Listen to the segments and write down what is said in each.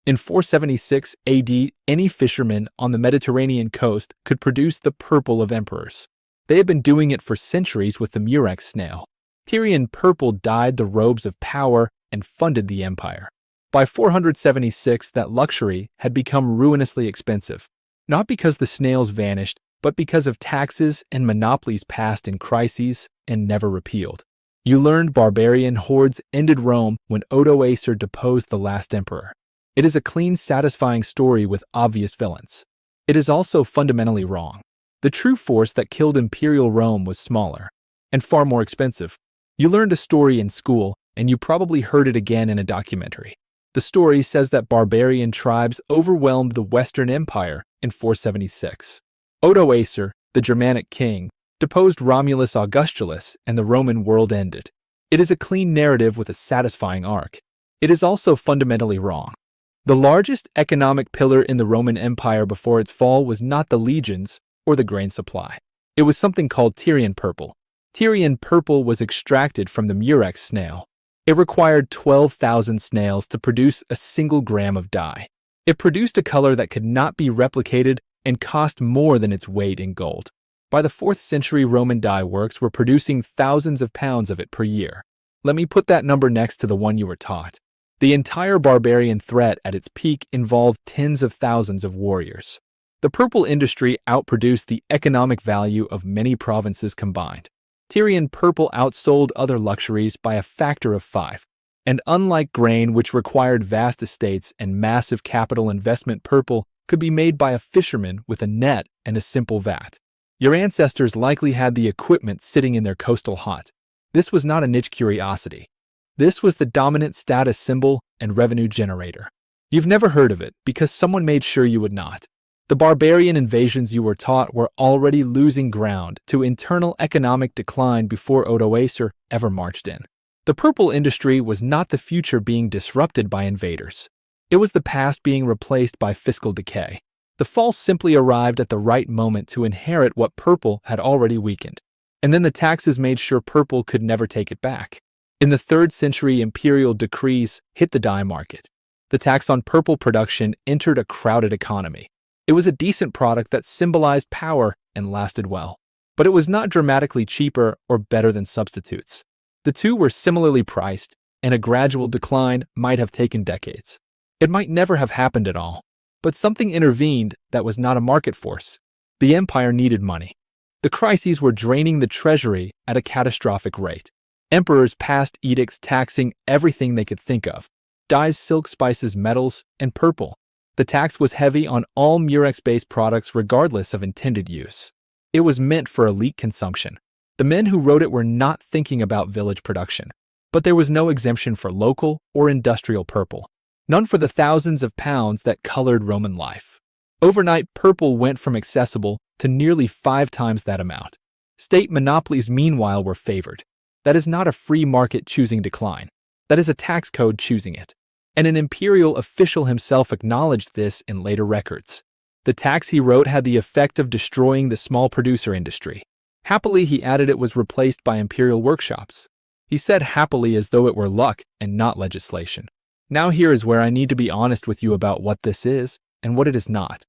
In 476 AD, any fisherman on the Mediterranean coast could produce the purple of emperors. They had been doing it for centuries with the murex snail. Tyrian purple dyed the robes of power and funded the empire. By 476, that luxury had become ruinously expensive, not because the snails vanished, but because of taxes and monopolies passed in crises and never repealed. You learned barbarian hordes ended Rome when Odoacer deposed the last emperor. It is a clean, satisfying story with obvious villains. It is also fundamentally wrong. The true force that killed imperial Rome was smaller and far more expensive. You learned a story in school, and you probably heard it again in a documentary. The story says that barbarian tribes overwhelmed the Western Empire in 476. Odoacer, the Germanic king, deposed Romulus Augustulus, and the Roman world ended. It is a clean narrative with a satisfying arc. It is also fundamentally wrong. The largest economic pillar in the Roman Empire before its fall was not the legions or the grain supply. It was something called Tyrian purple. Tyrian purple was extracted from the murex snail. It required 12,000 snails to produce a single gram of dye. It produced a color that could not be replicated and cost more than its weight in gold. By the 4th century, Roman dye works were producing thousands of pounds of it per year. Let me put that number next to the one you were taught. The entire barbarian threat at its peak involved tens of thousands of warriors. The purple industry outproduced the economic value of many provinces combined. Tyrian purple outsold other luxuries by a factor of 5. And unlike grain, which required vast estates and massive capital investment, purple could be made by a fisherman with a net and a simple vat. Your ancestors likely had the equipment sitting in their coastal hut. This was not a niche curiosity. This was the dominant status symbol and revenue generator. You've never heard of it because someone made sure you would not. The barbarian invasions you were taught were already losing ground to internal economic decline before Odoacer ever marched in. The purple industry was not the future being disrupted by invaders. It was the past being replaced by fiscal decay. The fall simply arrived at the right moment to inherit what purple had already weakened. And then the taxes made sure purple could never take it back. In the 3rd century, imperial decrees hit the dye market. The tax on purple production entered a crowded economy. It was a decent product that symbolized power and lasted well. But it was not dramatically cheaper or better than substitutes. The two were similarly priced, and a gradual decline might have taken decades. It might never have happened at all. But something intervened that was not a market force. The empire needed money. The crises were draining the treasury at a catastrophic rate. Emperors passed edicts taxing everything they could think of: dyes, silk, spices, metals, and purple. The tax was heavy on all murex-based products regardless of intended use. It was meant for elite consumption. The men who wrote it were not thinking about village production. But there was no exemption for local or industrial purple. None for the thousands of pounds that colored Roman life. Overnight, purple went from accessible to nearly 5 times that amount. State monopolies, meanwhile, were favored. That is not a free market choosing decline. That is a tax code choosing it. And an imperial official himself acknowledged this in later records. The tax he wrote had the effect of destroying the small producer industry. Happily, he added, it was replaced by imperial workshops. He said happily as though it were luck and not legislation. Now here is where I need to be honest with you about what this is and what it is not.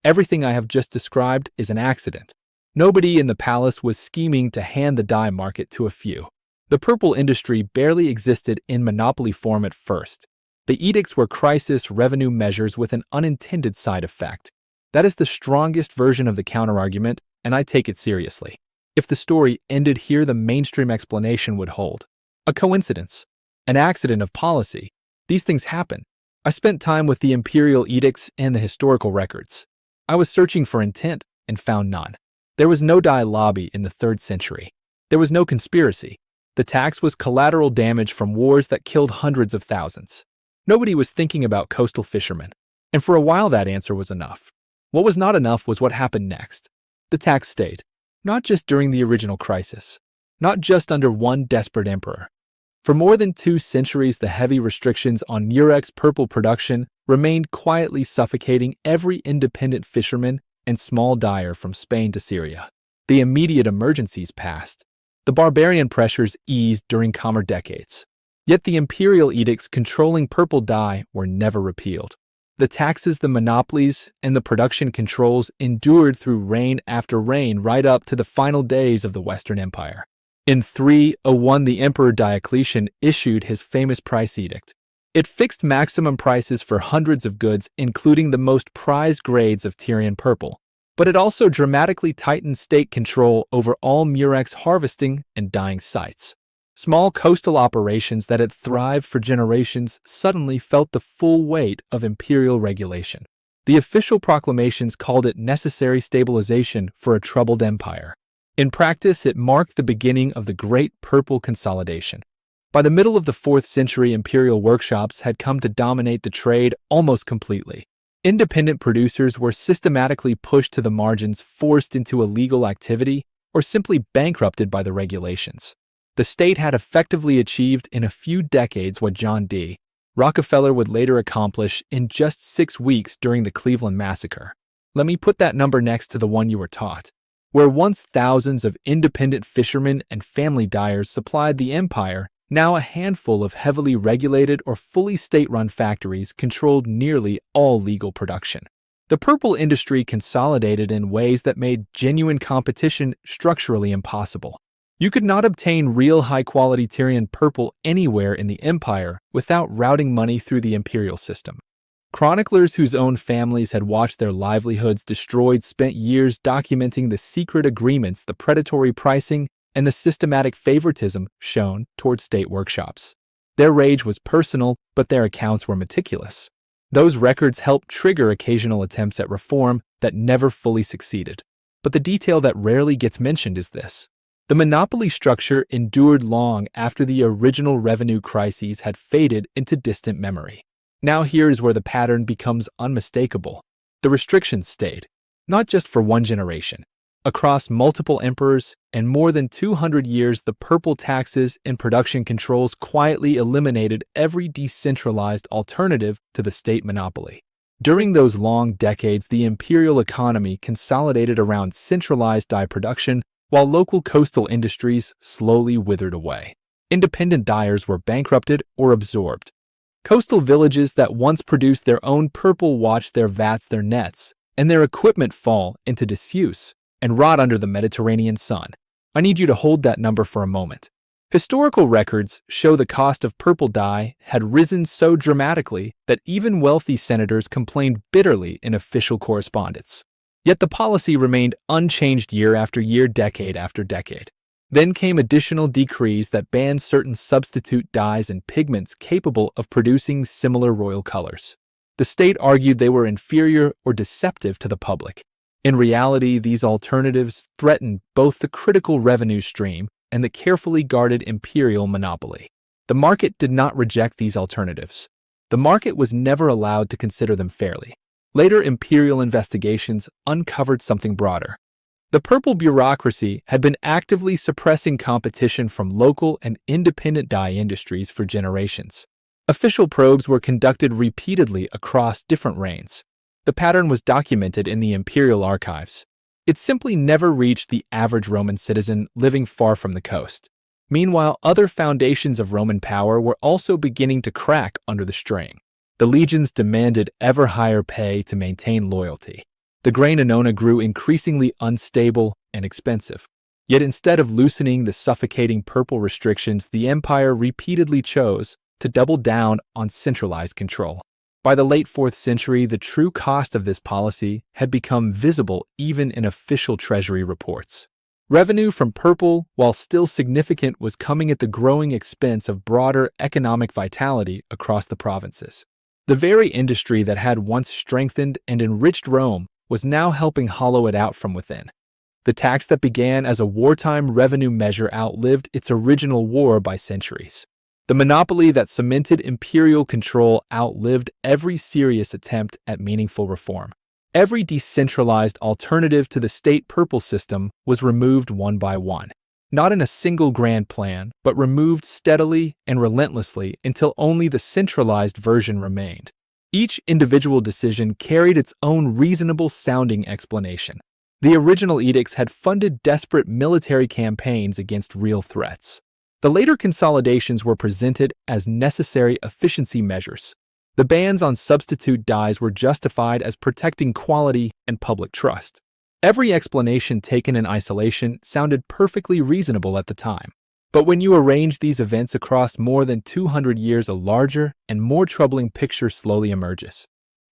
Everything I have just described is an accident. Nobody in the palace was scheming to hand the dye market to a few. The purple industry barely existed in monopoly form at first. The edicts were crisis revenue measures with an unintended side effect. That is the strongest version of the counterargument, and I take it seriously. If the story ended here, the mainstream explanation would hold. A coincidence. An accident of policy. These things happen. I spent time with the imperial edicts and the historical records. I was searching for intent and found none. There was no dye lobby in the 3rd century. There was no conspiracy. The tax was collateral damage from wars that killed hundreds of thousands. Nobody was thinking about coastal fishermen. And for a while that answer was enough. What was not enough was what happened next. The tax stayed. Not just during the original crisis. Not just under one desperate emperor. For more than 2 centuries, the heavy restrictions on murex purple production remained quietly suffocating every independent fisherman and small dyer from Spain to Syria. The immediate emergencies passed. The barbarian pressures eased during calmer decades. Yet the imperial edicts controlling purple dye were never repealed. The taxes, the monopolies, and the production controls endured through reign after reign right up to the final days of the Western Empire. In 301, the Emperor Diocletian issued his famous Price Edict. It fixed maximum prices for hundreds of goods, including the most prized grades of Tyrian purple. But it also dramatically tightened state control over all murex harvesting and dyeing sites. Small coastal operations that had thrived for generations suddenly felt the full weight of imperial regulation. The official proclamations called it necessary stabilization for a troubled empire. In practice, it marked the beginning of the Great Purple Consolidation. By the middle of the 4th century, imperial workshops had come to dominate the trade almost completely. Independent producers were systematically pushed to the margins, forced into illegal activity, or simply bankrupted by the regulations. The state had effectively achieved in a few decades what John D. Rockefeller would later accomplish in just 6 weeks during the Cleveland Massacre. Let me put that number next to the one you were taught. Where once thousands of independent fishermen and family dyers supplied the empire, now a handful of heavily regulated or fully state-run factories controlled nearly all legal production. The purple industry consolidated in ways that made genuine competition structurally impossible. You could not obtain real high-quality Tyrian purple anywhere in the empire without routing money through the imperial system. Chroniclers whose own families had watched their livelihoods destroyed spent years documenting the secret agreements, the predatory pricing, and the systematic favoritism shown toward state workshops. Their rage was personal, but their accounts were meticulous. Those records helped trigger occasional attempts at reform that never fully succeeded. But the detail that rarely gets mentioned is this. The monopoly structure endured long after the original revenue crises had faded into distant memory. Now here is where the pattern becomes unmistakable. The restrictions stayed, not just for one generation. Across multiple emperors and more than 200 years, the purple taxes and production controls quietly eliminated every decentralized alternative to the state monopoly. During those long decades, the imperial economy consolidated around centralized dye production, while local coastal industries slowly withered away. Independent dyers were bankrupted or absorbed. Coastal villages that once produced their own purple watched their vats, their nets, and their equipment fall into disuse and rot under the Mediterranean sun. I need you to hold that number for a moment. Historical records show the cost of purple dye had risen so dramatically that even wealthy senators complained bitterly in official correspondence. Yet the policy remained unchanged year after year, decade after decade. Then came additional decrees that banned certain substitute dyes and pigments capable of producing similar royal colors. The state argued they were inferior or deceptive to the public. In reality, these alternatives threatened both the critical revenue stream and the carefully guarded imperial monopoly. The market did not reject these alternatives. The market was never allowed to consider them fairly. Later imperial investigations uncovered something broader. The purple bureaucracy had been actively suppressing competition from local and independent dye industries for generations. Official probes were conducted repeatedly across different reigns. The pattern was documented in the imperial archives. It simply never reached the average Roman citizen living far from the coast. Meanwhile, other foundations of Roman power were also beginning to crack under the strain. The legions demanded ever higher pay to maintain loyalty. The grain annona grew increasingly unstable and expensive. Yet instead of loosening the suffocating purple restrictions, the empire repeatedly chose to double down on centralized control. By the late 4th century, the true cost of this policy had become visible even in official treasury reports. Revenue from purple, while still significant, was coming at the growing expense of broader economic vitality across the provinces. The very industry that had once strengthened and enriched Rome was now helping hollow it out from within. The tax that began as a wartime revenue measure outlived its original war by centuries. The monopoly that cemented imperial control outlived every serious attempt at meaningful reform. Every decentralized alternative to the state purple system was removed one by one. Not in a single grand plan, but removed steadily and relentlessly until only the centralized version remained. Each individual decision carried its own reasonable-sounding explanation. The original edicts had funded desperate military campaigns against real threats. The later consolidations were presented as necessary efficiency measures. The bans on substitute dyes were justified as protecting quality and public trust. Every explanation taken in isolation sounded perfectly reasonable at the time. But when you arrange these events across more than 200 years, a larger and more troubling picture slowly emerges.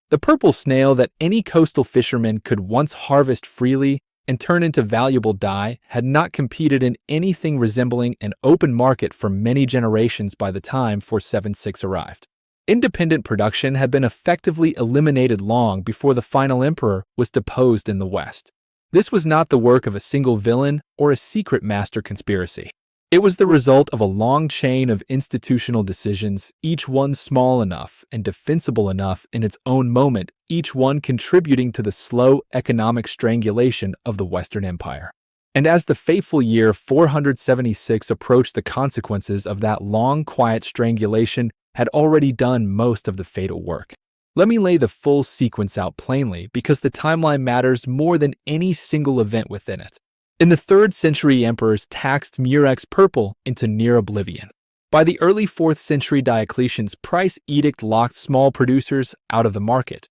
The purple snail that any coastal fisherman could once harvest freely and turn into valuable dye had not competed in anything resembling an open market for many generations by the time 476 arrived. Independent production had been effectively eliminated long before the final emperor was deposed in the West. This was not the work of a single villain or a secret master conspiracy. It was the result of a long chain of institutional decisions, each one small enough and defensible enough in its own moment, each one contributing to the slow economic strangulation of the Western Empire. And as the fateful year 476 approached, the consequences of that long, quiet strangulation had already done most of the fatal work. Let me lay the full sequence out plainly, because the timeline matters more than any single event within it. In the 3rd century, emperors taxed murex purple into near oblivion. By the early 4th century, Diocletian's Price Edict locked small producers out of the market.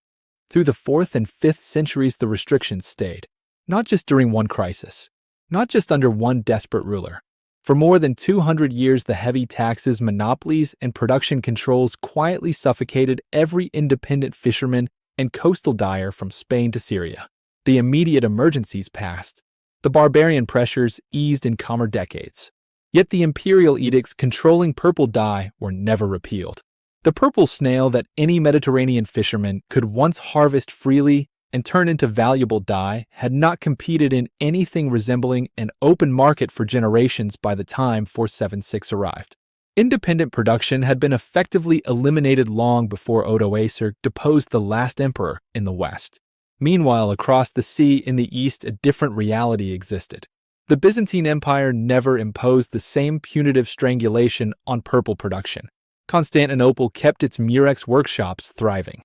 Through the 4th and 5th centuries, the restrictions stayed, not just during one crisis, not just under one desperate ruler. For more than 200 years, the heavy taxes, monopolies, and production controls quietly suffocated every independent fisherman and coastal dyer from Spain to Syria. The immediate emergencies passed. The barbarian pressures eased in calmer decades. Yet the imperial edicts controlling purple dye were never repealed. The purple snail that any Mediterranean fisherman could once harvest freely and turn into valuable dye had not competed in anything resembling an open market for generations by the time 476 arrived. Independent production had been effectively eliminated long before Odoacer deposed the last emperor in the West. Meanwhile, across the sea in the east, a different reality existed. The Byzantine Empire never imposed the same punitive strangulation on purple production. Constantinople kept its murex workshops thriving.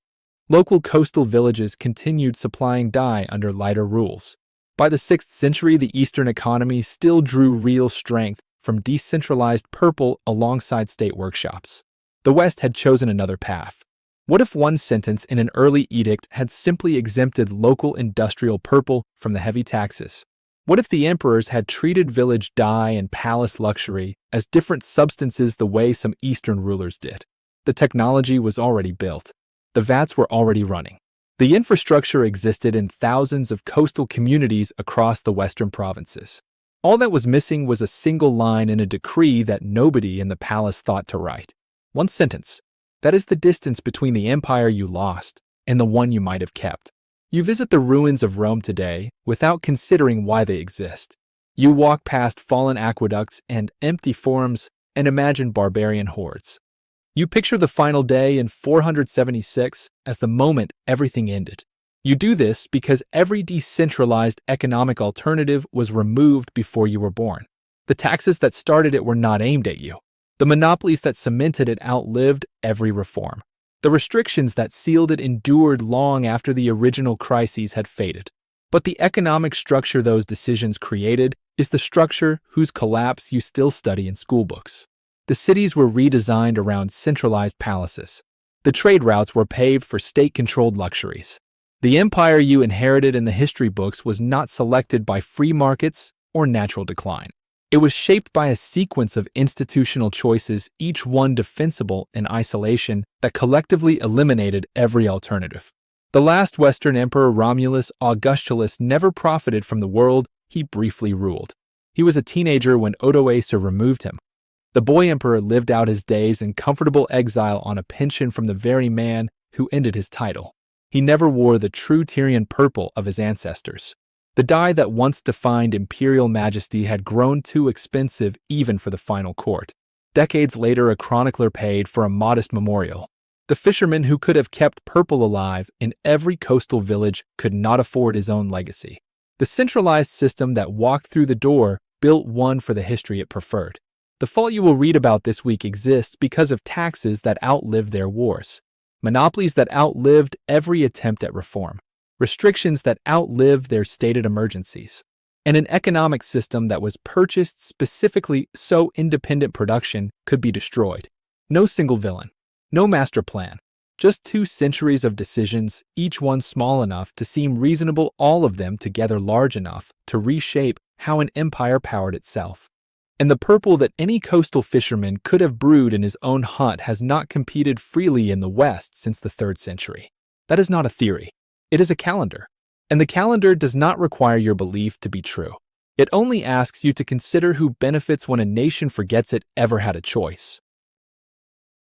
Local coastal villages continued supplying dye under lighter rules. By the 6th century, the Eastern economy still drew real strength from decentralized purple alongside state workshops. The West had chosen another path. What if one sentence in an early edict had simply exempted local industrial purple from the heavy taxes? What if the emperors had treated village dye and palace luxury as different substances the way some Eastern rulers did? The technology was already built. The vats were already running. The infrastructure existed in thousands of coastal communities across the western provinces. All that was missing was a single line in a decree that nobody in the palace thought to write. One sentence. That is the distance between the empire you lost and the one you might have kept. You visit the ruins of Rome today without considering why they exist. You walk past fallen aqueducts and empty forums and imagine barbarian hordes. You picture the final day in 476 as the moment everything ended. You do this because every decentralized economic alternative was removed before you were born. The taxes that started it were not aimed at you. The monopolies that cemented it outlived every reform. The restrictions that sealed it endured long after the original crises had faded. But the economic structure those decisions created is the structure whose collapse you still study in schoolbooks. The cities were redesigned around centralized palaces. The trade routes were paved for state-controlled luxuries. The empire you inherited in the history books was not selected by free markets or natural decline. It was shaped by a sequence of institutional choices, each one defensible in isolation, that collectively eliminated every alternative. The last Western emperor, Romulus Augustulus, never profited from the world he briefly ruled. He was a teenager when Odoacer removed him. The boy emperor lived out his days in comfortable exile on a pension from the very man who ended his title. He never wore the true Tyrian purple of his ancestors. The dye that once defined imperial majesty had grown too expensive even for the final court. Decades later, a chronicler paid for a modest memorial. The fisherman who could have kept purple alive in every coastal village could not afford his own legacy. The centralized system that walked through the door built one for the history it preferred. The fault you will read about this week exists because of taxes that outlived their wars, monopolies that outlived every attempt at reform, restrictions that outlived their stated emergencies, and an economic system that was purchased specifically so independent production could be destroyed. No single villain, no master plan, Just 2 centuries of decisions, each one small enough to seem reasonable, all of them together large enough to reshape how an empire powered itself. And the purple that any coastal fisherman could have brewed in his own hut has not competed freely in the West since the 3rd century. That is not a theory. It is a calendar. And the calendar does not require your belief to be true. It only asks you to consider who benefits when a nation forgets it ever had a choice.